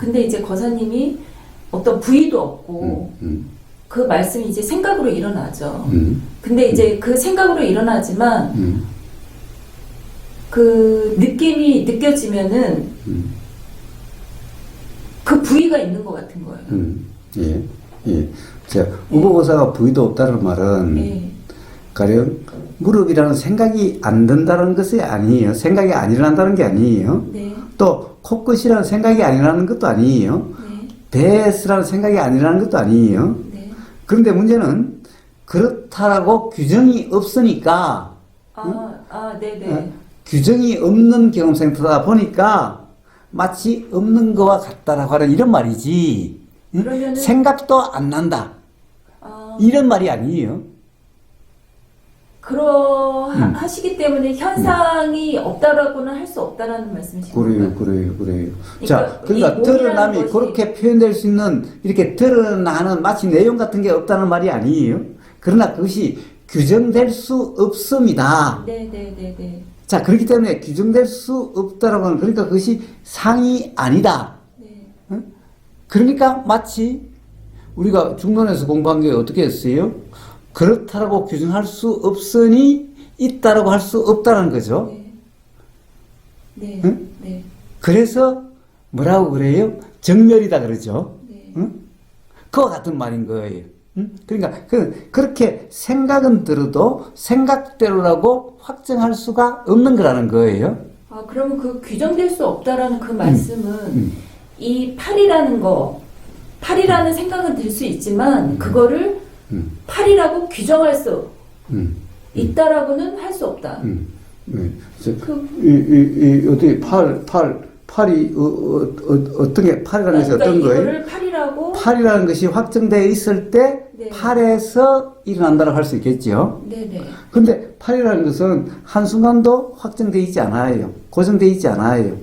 근데 이제 거사님이 어떤 부의도 없고 그 말씀이 이제 생각으로 일어나죠. 근데 이제 그 생각으로 일어나지만 그 느낌이 느껴지면은 그 부의가 있는 것 같은 거예요. 예, 예. 자, 우보고사가 부의도 없다는 말은 예. 가령 무릎이라는 생각이 안 든다는 것이 아니에요. 생각이 안 일어난다는 게 아니에요. 네. 또 코끝이라는 생각이 안 일어나는 것도 아니에요. 네. 배스라는 생각이 안 일어나는 것도 아니에요. 네. 그런데 문제는 그렇다라고 규정이 없으니까 네네. 규정이 없는 경험 상태다 보니까 마치 없는 거와 같다라고 하는 이런 말이지. 그러면은 생각도 안 난다. 이런 말이 아니에요. 하시기 때문에 현상이 없다라고는 할 수 없다라는 말씀이신 그래요, 건가요? 그래요. 그러니까 자, 그러니까 이 드러남이 몸이라는 그렇게 표현될 수 있는, 이렇게 드러나는 마치 내용 같은 게 없다는 말이 아니에요. 그러나 그것이 규정될 수 없습니다. 네네네네. 자, 그렇기 때문에 규정될 수 없다라고 하는, 그러니까 그것이 상이 아니다. 네. 응? 그러니까 마치 우리가 중론에서 공부한 게 어떻게 했어요? 그렇다라고 규정할 수 없으니 있다라고 할 수 없다는 거죠. 네. 응? 네. 그래서 뭐라고 그래요? 정멸이다 그러죠. 네. 응? 그와 같은 말인 거예요. 응? 그러니까 그렇게 생각은 들어도 생각대로라고 확정할 수가 없는 거라는 거예요. 그러면 그 규정될 수 없다라는 그 말씀은 이 팔이라는 생각은 들 수 있지만 그거를 팔이라고 규정할 수 있다라고는 할 수 없다. 네. 어떻게 팔이 어떤 게 팔이라는 것이 어떤 거예요? 이거를 팔이라고 팔이라는 것이 확정되어 있을 때 네. 팔에서 일어난다고 할 수 있겠죠. 네네. 근데 팔이라는 것은 한순간도 확정되어 있지 않아요. 고정되어 있지 않아요.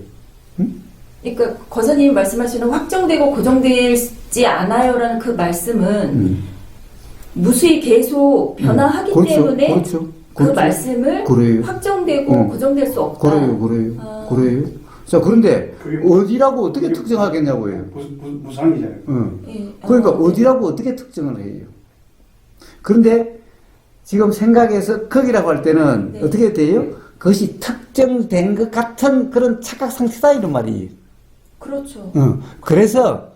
그러니까 거사님이 말씀하시는 확정되고 고정되지 않아요라는 그 말씀은 무수히 계속 변화하기 그렇죠, 때문에 그렇죠, 그 그렇죠. 말씀을 그래요. 확정되고 고정될 수 없다. 그래요. 자, 그런데 어디라고 어떻게 특정하겠냐고요. 무상이잖아요. 예. 그러니까 어디라고 어떻게 특정을 해요. 그런데 지금 생각에서 거기라고 할 때는 네. 어떻게 돼요? 그것이 특정된 것 같은 그런 착각 상태다 이런 말이에요. 그렇죠. 그래서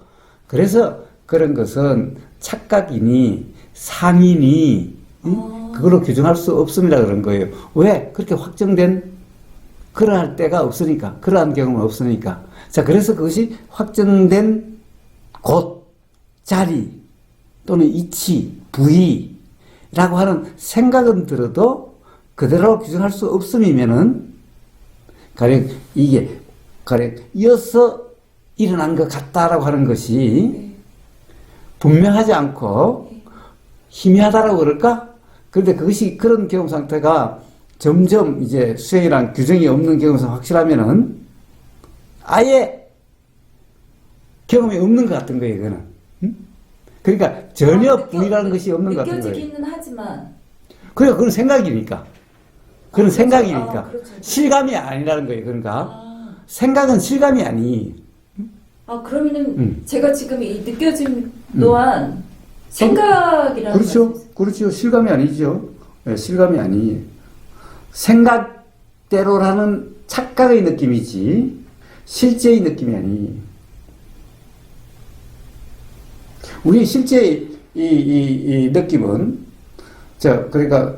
그런 것은 착각이니 상이니 그걸로 규정할 수 없습니다 그런 거예요. 왜? 그렇게 확정된 그러할 때가 없으니까, 그러한 경험은 없으니까. 자, 그래서 그것이 확정된 곳, 자리 또는 이치, 부위라고 하는 생각은 들어도 그대로 규정할 수 없음이면은 가령 이게 가령 이어서 일어난 것 같다라고 하는 것이 분명하지 않고 희미하다라고 그럴까? 그런데 그것이 그런 경험 상태가 점점 이제 수행이란 규정이 없는 경험에서 확실하면은 아예 경험이 없는 것 같은 거예요, 이거는. 그러니까 전혀 부위라는 것이 없는 것 같은 거예요. 느껴지기는 하지만. 그래, 그건 생각이니까. 그건 그렇죠. 생각이니까. 그렇죠. 실감이 아니라는 거예요, 그러니까. 생각은 실감이 아니. 그러면은 제가 지금 이 느껴짐 또한 생각이라는 그렇죠. 말씀이세요? 그렇죠. 실감이 아니죠. 네, 실감이 아니에요. 생각대로라는 착각의 느낌이지 실제의 느낌이 아니에요. 우리 실제 이 느낌은 그러니까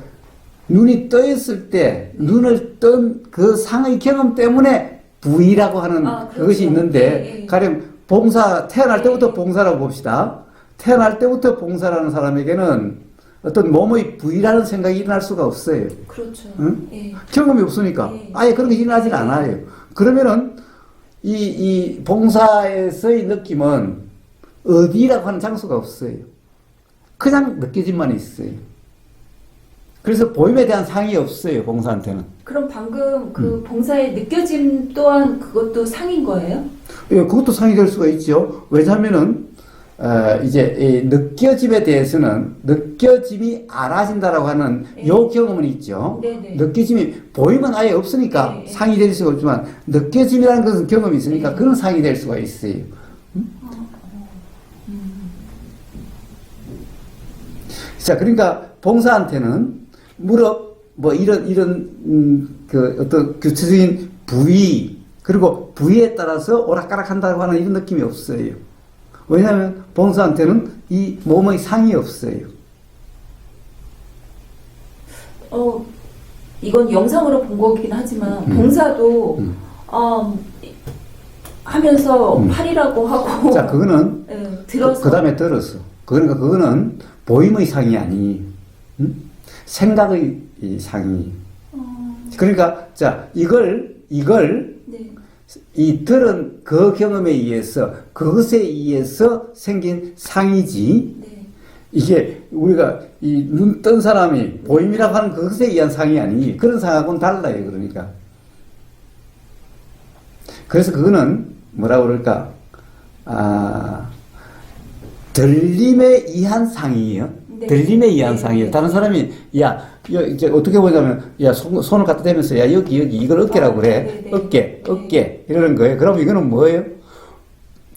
눈이 떠 있을 때 눈을 뜬 그 상의 경험 때문에 부위라고 하는 그렇죠. 그것이 있는데 예. 가령 봉사 태어날 때부터 봉사라고 봅시다. 태어날 때부터 봉사라는 사람에게는 어떤 몸의 부위라는 생각이 일어날 수가 없어요. 그렇죠. 응? 예. 경험이 없으니까 예. 아예 그런 게 일어나질 않아요. 그러면은 이 봉사에서의 느낌은 어디라고 하는 장소가 없어요. 그냥 느껴짐만 있어요. 그래서 보임에 대한 상이 없어요, 봉사한테는. 그럼 방금 그 봉사의 느껴짐 또한 그것도 상인 거예요? 예, 그것도 상이 될 수가 있죠. 왜냐하면은 이제 이 느껴짐에 대해서는 느껴짐이 알아진다라고 하는 요 경험은 있죠. 네네. 느껴짐이 보이면 아예 없으니까 네. 상이 될 수가 없지만 느껴짐이라는 것은 경험이 있으니까 그런 상이 될 수가 있어요. 자, 그러니까 봉사한테는 무릎, 뭐 그 어떤 구체적인 부위, 그리고 부위에 따라서 오락가락한다고 하는 이런 느낌이 없어요. 왜냐하면 봉사한테는 이 몸의 상이 없어요. 이건 영상으로 본 거긴 하지만 봉사도 하면서 팔이라고 하고 자, 그거는 들어서 그 다음에 들었어. 그러니까 그거는 보임의 상이 아니, 생각의 이 상이. 그러니까 자, 이걸 네. 이 들은 그 경험에 의해서 그것에 의해서 생긴 상이지. 네. 이게 우리가 이 눈 뜬 사람이 보임이라고 하는 그것에 의한 상이 아니, 그런 상하고는 달라요. 그러니까. 그래서 그거는 뭐라고 그럴까? 들림에 의한 상이에요. 네. 들림에 의한 네. 상이에요. 다른 사람이 이제 어떻게 보자면 손을 갖다 대면서 여기 이걸 어깨라고 그래. 네. 어깨 이러는 거예요. 그럼 이거는 뭐예요?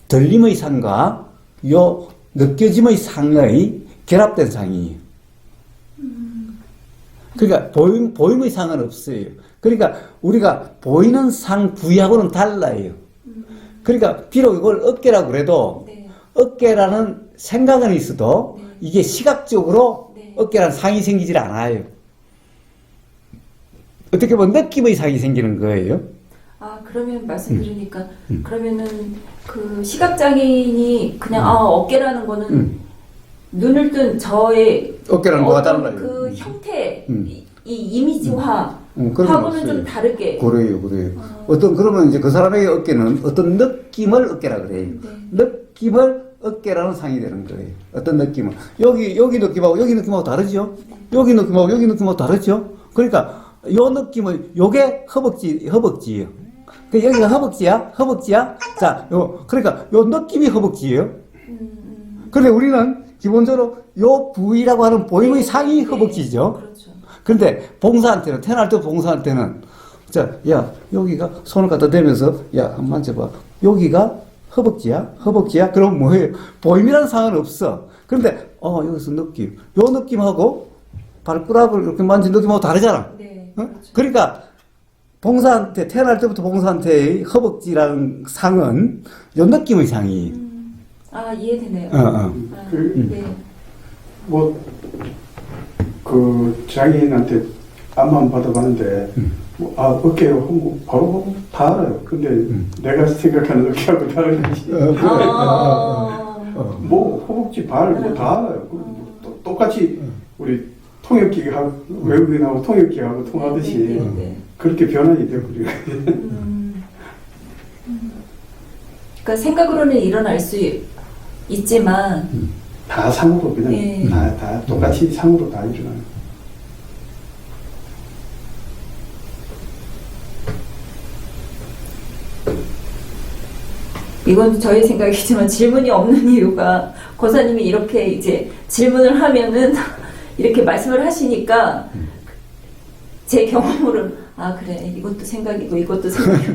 들림의 상과 요 느껴짐의 상의 결합된 상이에요. 그러니까 보임의 상은 없어요. 그러니까 우리가 보이는 상 부위하고는 달라요. 그러니까 비록 이걸 어깨라고 그래도 네. 어깨라는 생각은 있어도 네. 이게 시각적으로 네. 어깨라는 상이 생기질 않아요. 어떻게 보면 느낌의 상이 생기는 거예요. 그러면 말씀 들으니까 그러면은 그 시각장애인이 그냥 어깨라는 거는 눈을 뜬 저의 어깨라는 거가 어떤 달라요. 그 형태 이 이미지화 그런 하고는 없어요. 좀 다르게 그래요. 그러면 이제 그 사람에게 어깨는 어떤 느낌을 어깨라 그래요. 네. 느낌을 어깨라는 상이 되는 거예요. 어떤 느낌은 여기 느낌하고 여기 느낌하고 다르죠. 여기 느낌하고 다르죠. 그러니까 요 느낌은 요게 허벅지예요. 그 여기가 허벅지야. 자, 그러니까 요 느낌이 허벅지예요. 그런데 우리는 기본적으로 요 부위라고 하는 보임의 상이 허벅지죠. 그렇죠. 근데 봉사한테는, 태어날 때 봉사한테는, 여기가 손을 갖다 대면서, 한번 만져봐. 여기가 허벅지야? 그럼 뭐예요? 보임이라는 상은 없어. 그런데, 여기서 느낌. 요 느낌하고 발가락을 이렇게 만진 느낌하고 다르잖아. 네. 어? 그렇죠. 그러니까, 봉사한테, 태어날 때부터 봉사한테의 허벅지라는 상은 요 느낌의 상이. 이해되네요. 네. 장애인한테 안만 받아봤는데, 어깨요 하고 바로 다 알아요. 근데 내가 생각하는 어깨하고 다른 거지. 허벅지, 발, 다 알아요. 똑같이 우리 통역기하고, 외국인하고 통역기하고 통하듯이 네. 그렇게 변환이 되어버려요. 그러니까 생각으로는 일어날 수 있지만 다 상으로 그냥 네. 다 똑같이 상으로 다 일어나요. 이건 저의 생각이지만 질문이 없는 이유가 고사님이 이렇게 이제 질문을 하면은 이렇게 말씀을 하시니까 제 경험으로는 그래 이것도 생각이고 이것도 생각이고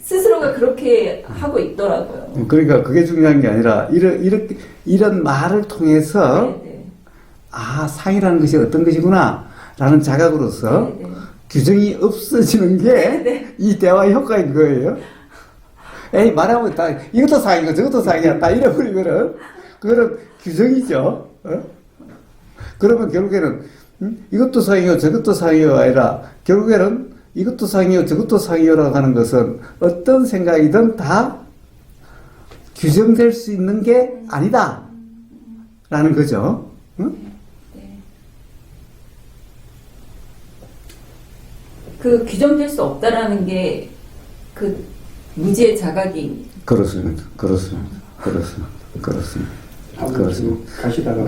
스스로가 그렇게 하고 있더라고요. 그러니까 그게 중요한 게 아니라 이런 말을 통해서 네네. 상이라는 것이 어떤 것이구나 라는 자각으로서 네네. 규정이 없어지는 게 이 대화의 효과인 거예요. 말하면 다 이것도 상이고 저것도 상이야 다 잃어버리면은 그거는 규정이죠. 그러면 결국에는 이것도 상이요 저것도 상이요 아니라 결국에는 이것도 상이요 저것도 상이요라고 하는 것은 어떤 생각이든 다 규정될 수 있는 게 아니다 라는 거죠. 응? 네. 그 규정될 수 없다라는 게 그 무지의 자각이 그렇습니다. 가시다가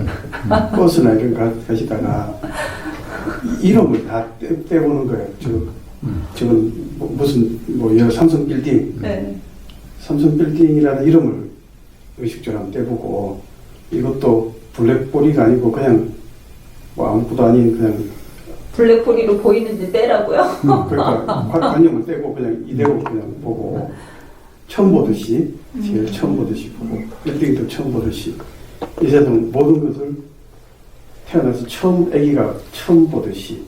버스나 이런 가시다가 이름을 다 빼보는 거예요. 저건 무슨 삼성 빌딩, 네. 삼성 빌딩이라는 이름을 의식적으로 한번 떼보고 이것도 블랙보리가 아니고 그냥 아무것도 아닌 그냥 블랙홀리로 보이는데 떼라고요? 그러니까 관념을 떼고 그냥 이대로 그냥 보고 처음 보듯이, 제일 처음 보듯이 보고, 빌딩도 처음 보듯이, 이 세상 모든 것을 태어나서 처음, 아기가 처음 보듯이,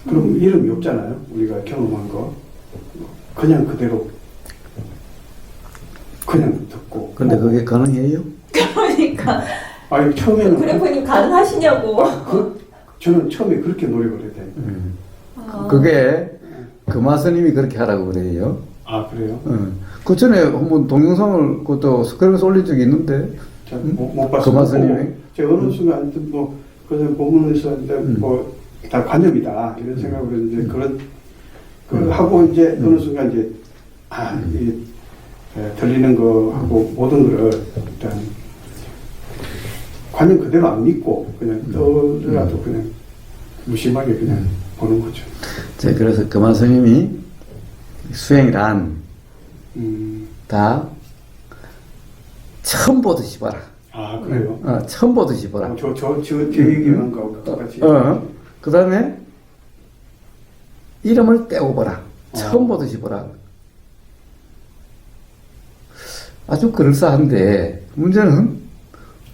그럼 이름이 없잖아요. 우리가 경험한 거. 그냥 그대로, 그냥 듣고. 근데 그게 가능해요? 그러니까 아니, 처음에는. 그래프님 가능하시냐고. 저는 처음에 그렇게 노력을 해야 돼요. 그게 금화스님이 그렇게 하라고 그래요. 아, 그래요? 그 전에 한번 동영상을 그것도 스크랩에서 올린 적이 있는데 잘 못 봤어요. 금화스님이 제가 어느 순간 뭐 그전 본문에서 뭐 다 관념이다 이런 생각을 했는데 그런 하고 이제 어느 순간 이제 이 들리는 거 하고 모든 거를 일단 관념 그대로 안 믿고 그냥 떠더라도 그냥 무심하게 그냥 보는 거죠. 자, 그래서 금화스님이 수행이란 다 처음 보듯이 봐라. 아, 그래요? 처음 보듯이 보라. 저 얘기한 거하고 똑같이. 그 다음에 이름을 떼고 보라. 처음 보듯이 보라. 아주 그럴싸한데 문제는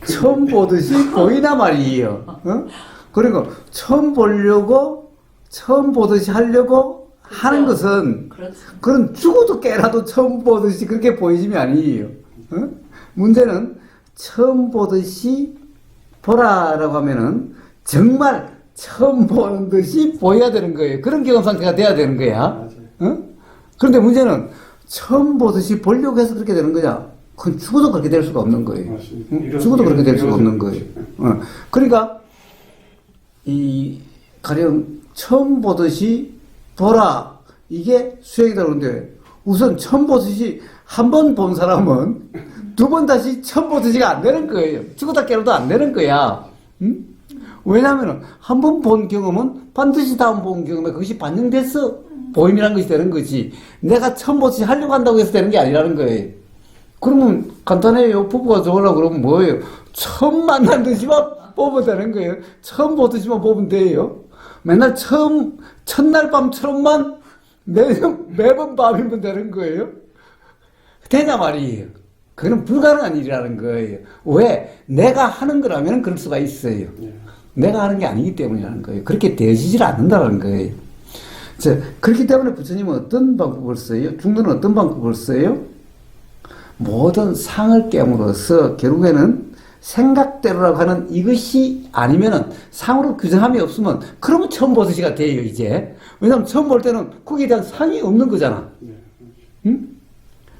처음 보듯이 보이나 말이에요. 그리고 처음 보려고 처음 보듯이 하려고 하는 것은 그렇죠. 그런 죽어도 깨라도 처음 보듯이 그렇게 보이심이 아니에요. 문제는 처음 보듯이 보라라고 하면은 정말 처음 보는 듯이 보여야 되는 거예요. 그런 경험 상태가 돼야 되는 거야. 그런데 문제는 처음 보듯이 보려고 해서 그렇게 되는 거냐? 그건 죽어도 그렇게 될 수가 없는 거예요. 죽어도 그렇게 될 수가 없는 거예요. 그러니까 가령 처음 보듯이 보라 이게 수행이다 그러는데 우선 처음 보듯이 한 번 본 사람은 두 번 다시 처음 보듯이가 안 되는 거예요. 죽어다 깨로도 안 되는 거야. 왜냐하면 한 번 본 경험은 반드시 다음 본 경험에 그것이 반영돼서 보임이라는 것이 되는 거지. 내가 처음 보듯이 하려고 한다고 해서 되는 게 아니라는 거예요. 그러면 간단해요. 부부가 좋으려고 그러면 뭐예요? 처음 만난 듯이만 보면 되는 거예요. 처음 보듯이만 보면 돼요. 맨날 첫날 밤처럼만 매번 밤이면 되는 거예요. 되냐 말이에요. 그건 불가능한 일이라는 거예요. 왜? 내가 하는 거라면 그럴 수가 있어요. 내가 하는 게 아니기 때문이라는 거예요. 그렇게 되어지질 않는다는 거예요. 그렇기 때문에 부처님은 어떤 방법을 써요? 중도는 어떤 방법을 써요? 모든 상을 깨물어서 결국에는 생각대로라고 하는 이것이 아니면은 상으로 규정함이 없으면 그러면 처음 보듯이가 돼요, 이제. 왜냐하면 처음 볼 때는 거기에 대한 상이 없는 거잖아. 응?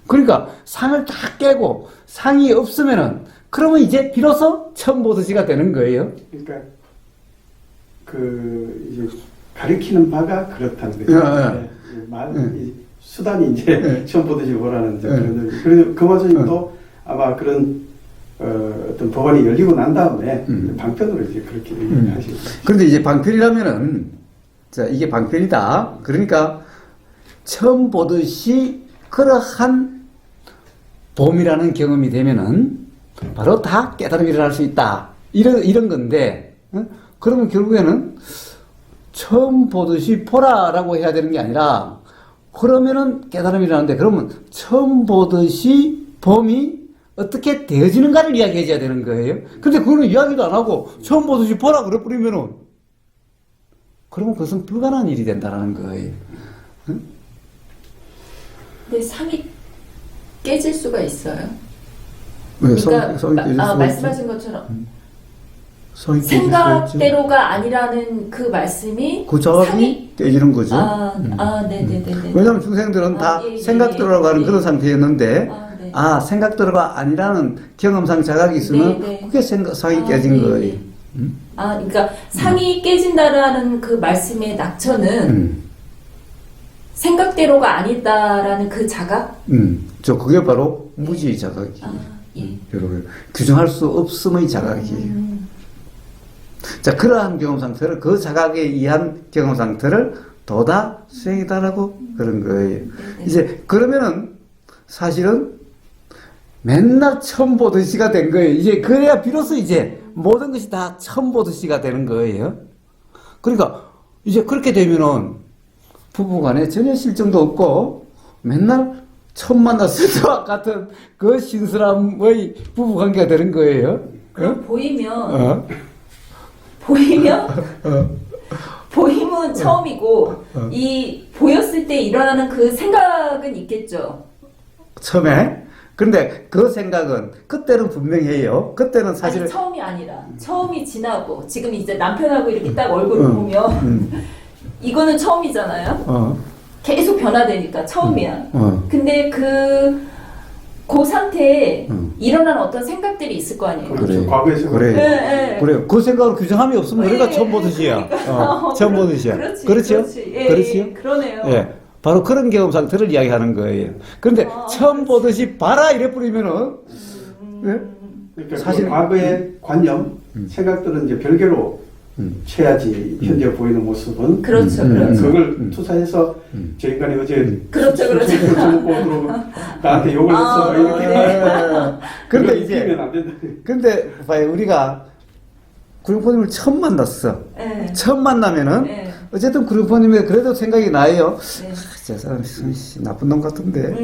그러니까 상을 다 깨고 상이 없으면은 그러면 이제 비로소 처음 보듯이가 되는 거예요. 그러니까 이제 가리키는 바가 그렇다는 거죠. 수단이 이제 처음 보듯이 뭐라는 그래서 금화스님도 아마 그런 어떤 법안이 열리고 난 다음에 방편으로 이제 그렇게 얘기하시죠. 그런데 이제 방편이라면은 자 이게 방편이다. 그러니까 처음 보듯이 그러한 봄이라는 경험이 되면은 바로 다 깨달음이 일어날 수 있다. 이런 건데, 그러면 결국에는 처음 보듯이 보라라고 해야 되는 게 아니라, 그러면은 깨달음이 일어나는데, 그러면 처음 보듯이 봄이 어떻게 되어지는가를 이야기해 줘야 되는 거예요. 근데 그거는 이야기도 안 하고, 처음 보듯이 보라 그래버리면은, 그러면 그것은 불가능한 일이 된다는 거예요. 근데 상이 깨질 수가 있어요. 왜? 그러니까 말씀하신 것처럼 생각대로가 아니라는 그 말씀이 그 자각이 깨지는 거죠. 네네네. 왜냐하면 중생들은 다 생각대로라고 하는 그런 상태였는데 네. 생각대로가 아니라는 경험상 자각이 있으면 그게 상이 깨진 거예요. 그러니까 상이 깨진다라는 그 말씀의 낙처는 생각대로가 아니다라는 그 자각? 그게 바로 무지의 자각이에요. 여러분, 규정할 수 없음의 자각이에요. 자, 그러한 경험 상태를, 그 자각에 의한 경험 상태를 도다 수행이다라고 그런 거예요. 이제, 그러면은, 사실은, 맨날 처음 보듯이가 된 거예요. 이제, 그래야 비로소 이제, 모든 것이 다 처음 보듯이가 되는 거예요. 그러니까, 이제 그렇게 되면은, 부부간에 전혀 실정도 없고, 맨날 처음 만났을 때와 같은 그 신선함의 부부 관계가 되는 거예요. 그럼 보이면 어? 보이면 어? 보임은 처음이고 이 보였을 때 일어나는 그 생각은 있겠죠. 처음에. 근데 그 생각은 그때는 분명히 해요. 그때는 사실 아니 처음이 아니라 처음이 지나고 지금 이제 남편하고 이렇게 딱 얼굴을 보면 이거는 처음이잖아요. 계속 변화되니까 처음이야. 근데 그 상태에 일어난 어떤 생각들이 있을 거 아니에요. 그렇죠. 과거의 생각. 그래. 네. 그래요. 그 생각으로 규정함이 없으면 우리가 네, 처음 보듯이야. 그러니까. 처음 보듯이야. 그렇지, 그렇죠? 그렇지. 예, 그렇지요? 예, 그러네요. 예. 바로 그런 경험 상태를 이야기하는 거예요. 그런데 처음 보듯이 봐라 이래 뿌리면은 예? 그러니까 사실- 그 과거의 관념, 생각들은 이제 별개로 쳐야지 현재 보이는 모습은 그렇죠, 그렇죠. 그걸 투사해서 저 인간이 어제 그렇죠, 그렇죠. 술 먹고 들어오고 나한테 욕을 했어 이렇게 근데 그걸 이제 느끼면 안 된다. 근데 봐요 우리가 구룡포님을 처음 만났어. 예. 처음 만나면은 네. 어쨌든 구룡포님이 그래도 생각이 나요. 네. 저 사람 씨, 나쁜 놈 같은데.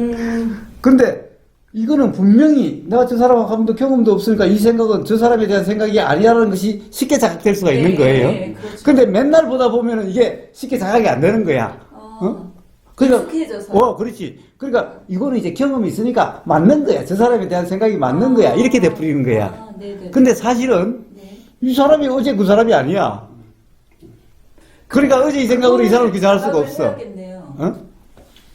근데 이거는 분명히 내가 저 사람하고 한 번도 경험도 없으니까 이 생각은 저 사람에 대한 생각이 아니라는 것이 쉽게 자각될 수가 있는 거예요. 네, 그렇죠. 근데 맨날 보다 보면은 이게 쉽게 자각이 안 되는 거야. 그러니까 익숙해져서. 그렇지. 그러니까 이거는 이제 경험이 있으니까 맞는 거야. 저 사람에 대한 생각이 맞는 거야. 이렇게 돼버리는 거야. 아, 네네. 근데 사실은 네. 이 사람이 어제 그 사람이 아니야. 그러니까 어제 이 생각으로 이 사람을 규정할 수가 없어. 해야겠네요. 어?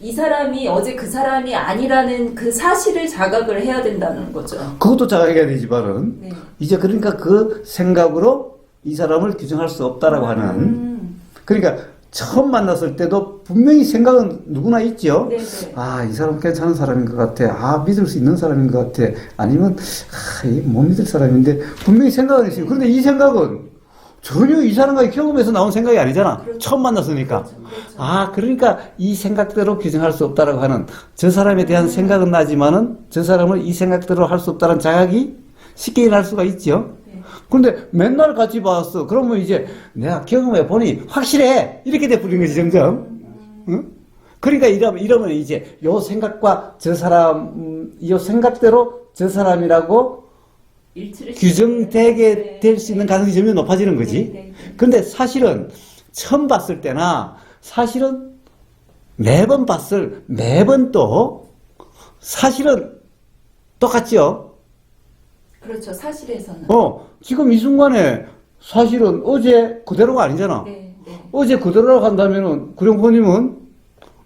이 사람이 어제 그 사람이 아니라는 그 사실을 자각을 해야 된다는 거죠. 그것도 자각해야 되지만은 네. 이제 그러니까 그 생각으로 이 사람을 규정할 수 없다라고 하는. 그러니까 처음 만났을 때도 분명히 생각은 누구나 있죠. 네네. 아, 이 사람 괜찮은 사람인 것 같아. 아, 믿을 수 있는 사람인 것 같아. 아니면 못 믿을 사람인데 분명히 생각은 있어요. 그런데 이 생각은 전혀 이 사람과의 경험에서 나온 생각이 아니잖아. 그렇죠. 처음 만났으니까. 그렇죠, 그렇죠. 아, 그러니까 이 생각대로 규정할 수 없다라고 하는 저 사람에 대한 생각은 나지만은 저 사람을 이 생각대로 할 수 없다는 자각이 쉽게 일어날 수가 있죠. 네. 근데 맨날 같이 봤어. 그러면 이제 내가 경험해 보니 확실해. 이렇게 돼버리는 거지, 점점. 응? 그러니까 이러면 이제 요 생각과 저 사람, 요 생각대로 저 사람이라고 일치를 규정되게 네. 될 수 있는 가능성이 점점 높아지는 거지. 네, 네, 네. 근데 사실은 처음 봤을 때나 사실은 매번 또 사실은 똑같죠. 그렇죠. 사실에서는. 지금 이 순간에 사실은 어제 그대로가 아니잖아. 네, 네. 어제 그대로라고 한다면은 구룡포님은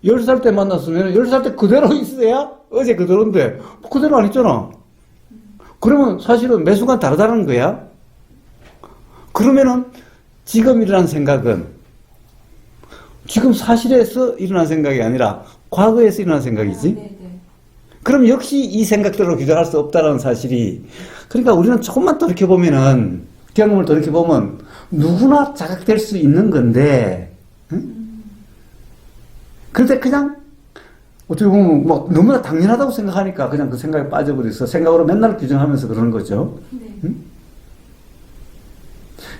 10살 때 만났으면 10살 때 그대로 있어야 어제 그대로인데 그대로 안 있잖아. 그러면 사실은 매 순간 다르다는 거야. 그러면은 지금 일어난 생각은 지금 사실에서 일어난 생각이 아니라 과거에서 일어난 생각이지. 아, 네, 네. 그럼 역시 이 생각대로 규정할 수 없다는 사실이. 그러니까 우리는 조금만 돌이켜보면은, 경험을 돌이켜보면 누구나 자각될 수 있는 건데, 응? 그런데 그냥 어떻게 보면 뭐 너무나 당연하다고 생각하니까 그냥 그 생각에 빠져버려서 생각으로 맨날 규정하면서 그러는 거죠. 네. 응?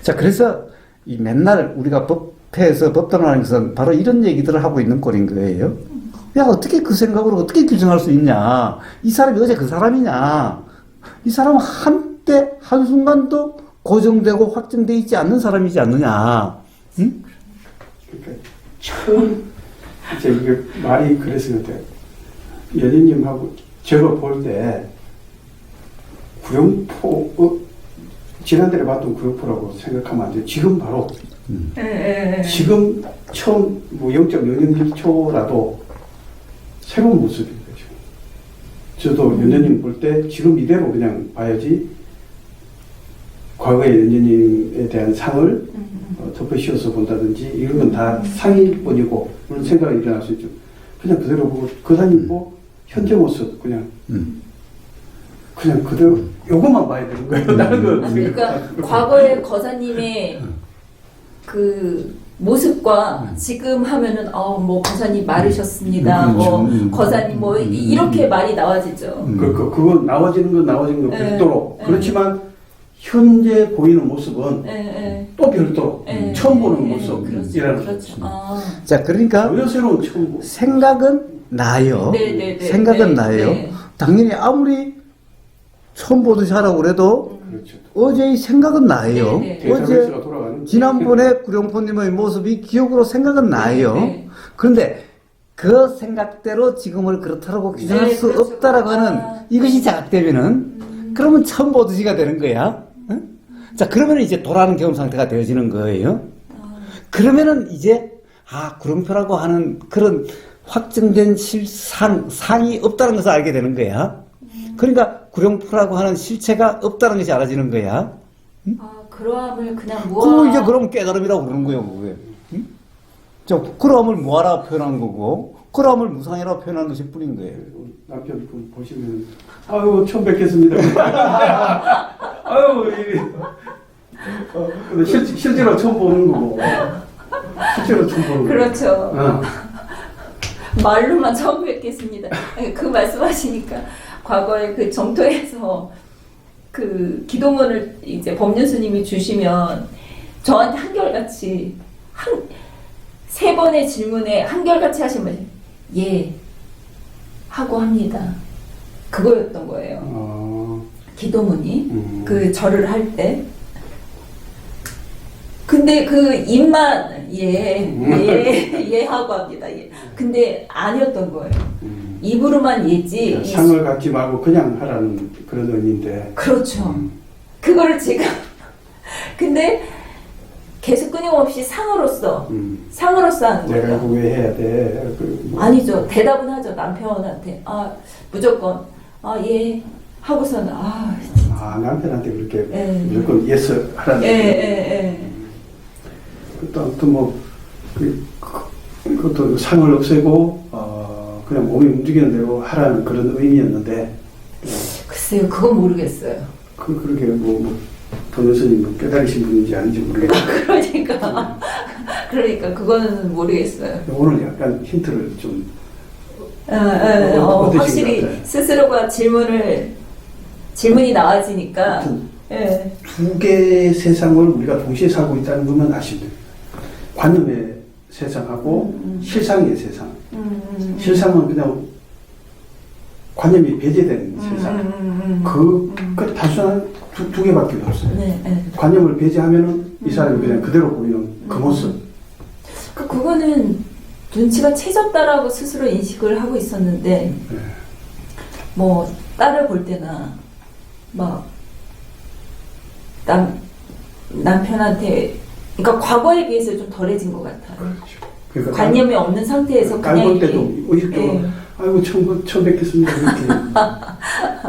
자, 그래서 이 맨날 우리가 법회에서 법당하는 것은 바로 이런 얘기들을 하고 있는 꼴인 거예요. 야, 어떻게 그 생각으로 어떻게 규정할 수 있냐? 이 사람이 어제 그 사람이냐? 이 사람은 한때, 한순간도 고정되고 확정되어 있지 않는 사람이지 않느냐? 응? 그러니까 처음 이제 이게 말이 그래서 그런데 연인님하고 저거 볼 때 구룡포 지난달에 봤던 구룡포라고 생각하면 안 돼요. 지금 바로 지금 처음 뭐 0.00초라도 새로운 모습인 거죠. 저도 연예님 볼 때 지금 이대로 그냥 봐야지 과거의 연예님에 대한 상을 덮어씌워서 본다든지 이런 건 다 상일 뿐이고 물론 생각이 일어날 수 있죠. 그냥 그대로 보고 거사님 뭐 현재 모습 그냥 그대로 요것만 봐야 되는 거예요. 다른 거 그러니까 과거의 거사님의 그 모습과 지금 하면은 뭐 거사님 마르셨습니다. 뭐 거사님 뭐 이렇게 말이 나와지죠. 그건 나와지는 건 나와지는 거 네. 별도로 네. 그렇지만 현재 보이는 모습은 예, 예. 또 별도로 예, 처음 보는 예, 모습이라는 그렇죠. 거죠. 아, 자, 그러니까 전혀 새로운 처음 보는 생각은 나요. 네, 네, 네. 생각은 네, 나요. 네. 당연히 아무리 처음 보듯이 하라고 그래도 그렇죠. 어제의 생각은 나요. 네, 네. 어제 데이터베이스가 돌아가는 지난번에 구룡포님의 모습이 기억으로 생각은 나요. 네. 그런데 그 생각대로 지금을 그렇다라고 규정할 네, 수 그렇죠. 없다라고 하는 아. 이것이 자각되면은 그러면 처음 보듯이가 되는 거야. 응? 자, 그러면 이제 돌아가는 경험 상태가 되어지는 거예요. 그러면은 이제 구룡표라고 하는 그런 확정된 상이 없다는 것을 알게 되는 거야. 그러니까 구룡표라고 하는 실체가 없다는 것이 알아지는 거야. 아, 그러함을 그냥 그거 이제 그럼 깨달음이라고 부르는 거예요, 그게. 응? 그러함을 무하라고 표현한 거고, 그러함을 무상이라고 표현한 것일 뿐인 거예요. 남편분 보시면 아유 처음 뵙겠습니다. 아유 근데 실제로 처음 보는 거고 실제로 처음 보는 거. 그렇죠. 어. 말로만 처음 뵙겠습니다. 그 말씀하시니까 과거에 그 정토에서 그 기도문을 이제 법륜스님이 주시면 저한테 한결같이 세 번의 질문에 한결같이 하시면 예 하고 합니다. 그거였던 거예요. 기도문이 그 절을 할 때. 근데 그 입만 예 하고 합니다. 예. 근데 아니었던 거예요. 입으로만 예지. 상을 갖지 말고 그냥 하라는 그런 의미인데. 그렇죠. 그거를 제가 근데 계속 끊임없이 상으로서 하는 내가 거예요. 이거 왜 해야 돼? 아니죠. 대답은 하죠. 남편한테. 무조건 예 하고서는 남편한테 그렇게 예. 무조건 예스 하라는. 예. 또 아무튼 그것도 상을 없애고 그냥 몸이 움직이는 대로 하라는 그런 의미였는데. 글쎄요, 그건 모르겠어요. 그렇게 도노스님 깨달으신 분인지 아닌지 모르겠어요. 그러니까 그거는 모르겠어요. 오늘 약간 힌트를 좀 확실히 어떠신 것 같아요? 스스로가 질문이 나와지니까. 예. 두 개의 세상을 우리가 동시에 살고 있다는 것만 아시면 돼요. 관념의 세상하고 실상의 세상. 실상은 그냥 관념이 배제된 세상. 그 단순한 두 개밖에 없어요. 네. 관념을 배제하면은 이 사람이 그냥 그대로 보이는 그 모습. 그거는 눈치가 채졌다라고 스스로 인식을 하고 있었는데, 딸을 볼 때나, 남편한테, 그러니까 과거에 비해서 좀 덜해진 것 같아요. 그러니까 관념이 없는 상태에서 그냥 볼 이렇게. 때도 의식적으로 아이고 처음 뵙겠습니다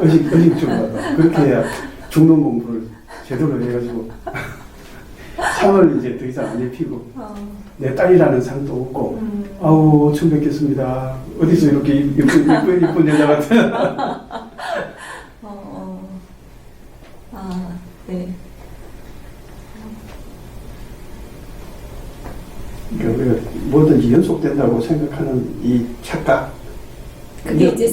이렇게 의식적으로 그렇게 해야 중론 공부를 제대로 해가지고 상을 이제 더 이상 안 입히고 내 딸이라는 상도 없고 아우 처음 뵙겠습니다 어디서 이렇게 이쁜 여자 같은. 네. 그러니까 우리가 뭐든지 연속된다고 생각하는 이 착각. 그게 이제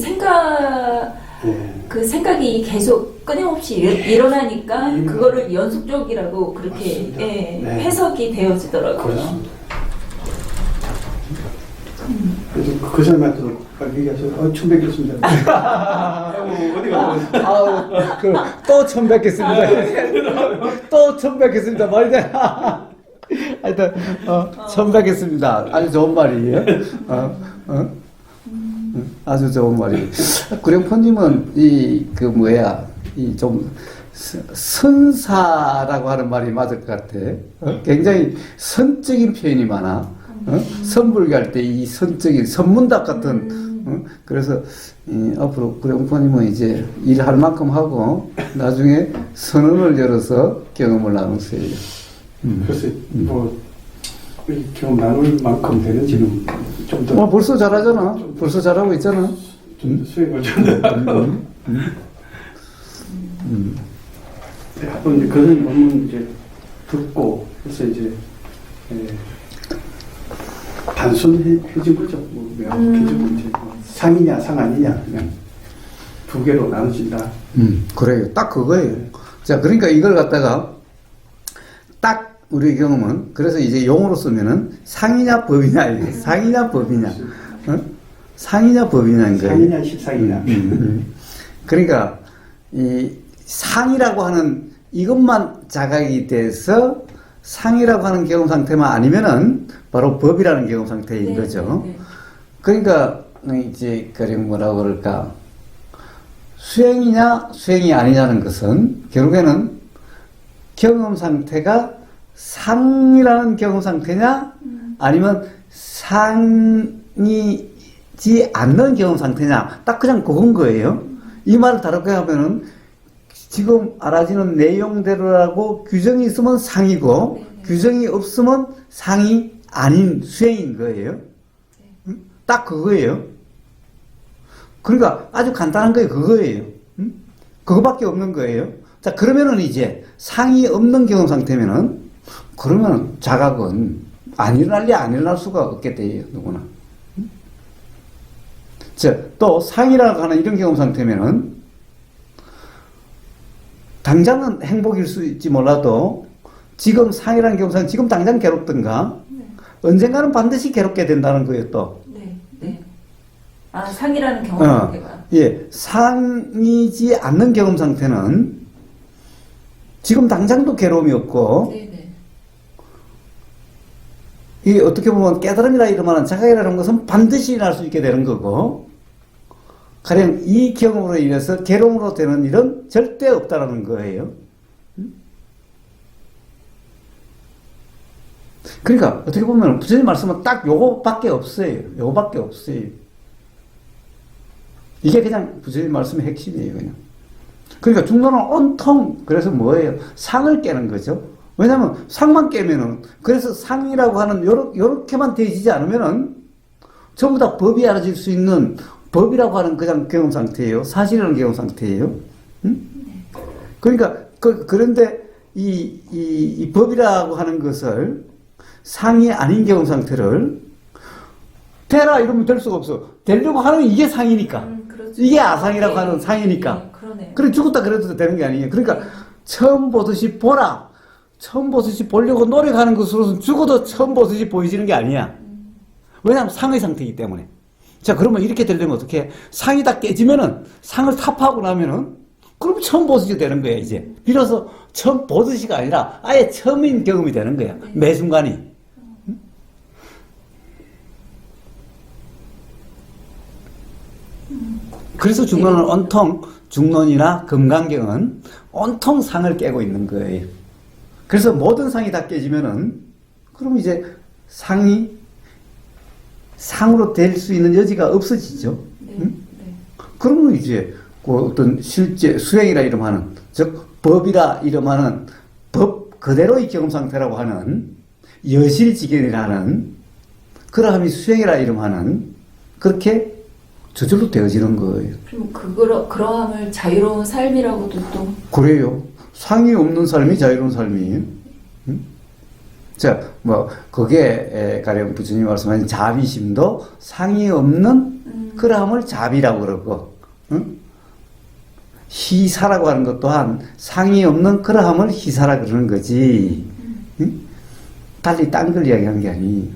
그 생각이 계속 끊임없이 일어나니까 그거를 연속적이라고 그렇게 해석이 되어지더라고요. 그렇습니다. 그래서 그 사람한테도 얘기해서 처음 뵙겠습니다. 어디가 또 처음 뵙겠습니다. 또 처음 뵙겠습니다. 말이잖아. 하여튼, 처음 뵙겠습니다. 아주 좋은 말이에요. 아주 좋은 말이에요. 구룡포님은 좀 선사라고 하는 말이 맞을 것 같아. 굉장히 선적인 표현이 많아. 선불교할 때 이 선적인 선문답 같은. 그래서 앞으로 구룡포님은 이제 일할 만큼 하고 나중에 선언을 열어서 경험을 나누세요. 글쎄, 경험 나눌 만큼 되는지는 좀 더. 벌써 잘하잖아. 벌써 잘하고 있잖아. 좀 수행을 좀 한번 이제 그런 논문 이제 듣고, 그래서 이제, 단순해진 거죠. 명확해지고 이제 상이냐, 상 아니냐, 그냥 두 개로 나눠진다. 그래요. 딱 그거예요. 자, 그러니까 이걸 갖다가 딱 우리 경험은 그래서 이제 용어로 쓰면은 상이냐 법이냐 이게 상이냐 법이냐 어? 상이냐 법이냐인 거예요. 상이냐 실상이냐. 그러니까 이 상이라고 하는 이것만 자각이 돼서 상이라고 하는 경험 상태만 아니면은 바로 법이라는 경험 상태인 네, 거죠. 네, 네. 그러니까 이제 그냥 뭐라고 그럴까 수행이냐 수행이 아니냐는 것은 결국에는 경험 상태가 상이라는 경험 상태냐 아니면 상이지 않는 경험 상태냐 딱 그냥 그건 거예요. 이 말을 다르게 하면은 지금 알아지는 내용대로라고 규정이 있으면 상이고 네네. 규정이 없으면 상이 아닌 수행인 거예요. 응? 딱 그거예요. 그러니까 아주 간단한 게 그거예요. 응? 그거밖에 없는 거예요. 자, 그러면은 이제 상이 없는 경험 상태면은 그러면 자각은 안 일어날래 안 일어날 수가 없게 돼요. 누구나. 응? 자, 또 상이라고 하는 이런 경험 상태면은 당장은 행복일 수 있지 몰라도 지금 상이라는 경험 상태 지금 당장 괴롭든가 언젠가는 반드시 괴롭게 된다는 거예요. 또. 네, 네. 아, 상이라는 경험 상태가. 예, 상이지 않는 경험 상태는 지금 당장도 괴로움이 없고, 네, 네. 이게 어떻게 보면 깨달음이라 이러면 자각이라는 것은 반드시 일어날 수 있게 되는 거고, 가령 이 경험으로 인해서 괴로움으로 되는 일은 절대 없다라는 거예요. 그러니까 어떻게 보면 부처님 말씀은 딱 요거밖에 없어요. 요거밖에 없어요. 이게 그냥 부처님 말씀의 핵심이에요, 그냥. 그러니까 중론은 온통 그래서 뭐예요? 상을 깨는 거죠. 왜냐하면 상만 깨면은 그래서 상이라고 하는 요렇게만 되어지지 않으면은 전부 다 법이 알아질 수 있는 법이라고 하는 그냥 경험 상태예요. 사실이라는 경험 상태예요. 응? 그러니까 그런데 이 법이라고 하는 것을 상이 아닌 경험 상태를 되라 이러면 될 수가 없어. 되려고 하는 이게 상이니까. 그렇죠. 이게 아상이라고 네, 하는 상이니까. 네, 그러네요. 그래 죽었다 그래도 되는 게 아니에요. 그러니까 처음 보듯이 보라. 처음 보듯이 보려고 노력하는 것으로는 죽어도 처음 보듯이 보이지는 게 아니야. 왜냐하면 상의 상태이기 때문에. 자, 그러면 이렇게 되려면 어떻게? 상이 다 깨지면은, 상을 타파하고 나면은, 그럼 처음 보듯이 되는 거야, 이제. 비로소 처음 보듯이가 아니라 아예 처음인 경험이 되는 거야. 네. 매 순간이. 응? 그래서 중론은 온통, 중론이나 금강경은 온통 상을 깨고 있는 거예요. 그래서 모든 상이 다 깨지면은, 그럼 이제 상이 상으로 될 수 있는 여지가 없어지죠. 네, 응? 네. 그러면 이제 그 어떤 실제 수행이라 이름하는, 즉 법이라 이름하는 법 그대로의 경험 상태라고 하는 여실지경이라는 그러함이 수행이라 이름하는 그렇게 저절로 되어지는 거예요. 그럼 그러함을 자유로운 삶이라고도 또. 그래요. 상이 없는 삶이 자유로운 삶이에요. 응? 자, 뭐, 거기에, 가령 부처님이 말씀하신 자비심도 상이 없는 그러함을 자비라고 그러고, 응? 희사라고 하는 것 또한 상이 없는 그러함을 희사라 그러는 거지. 응? 달리 딴 걸 이야기하는 게 아니에요.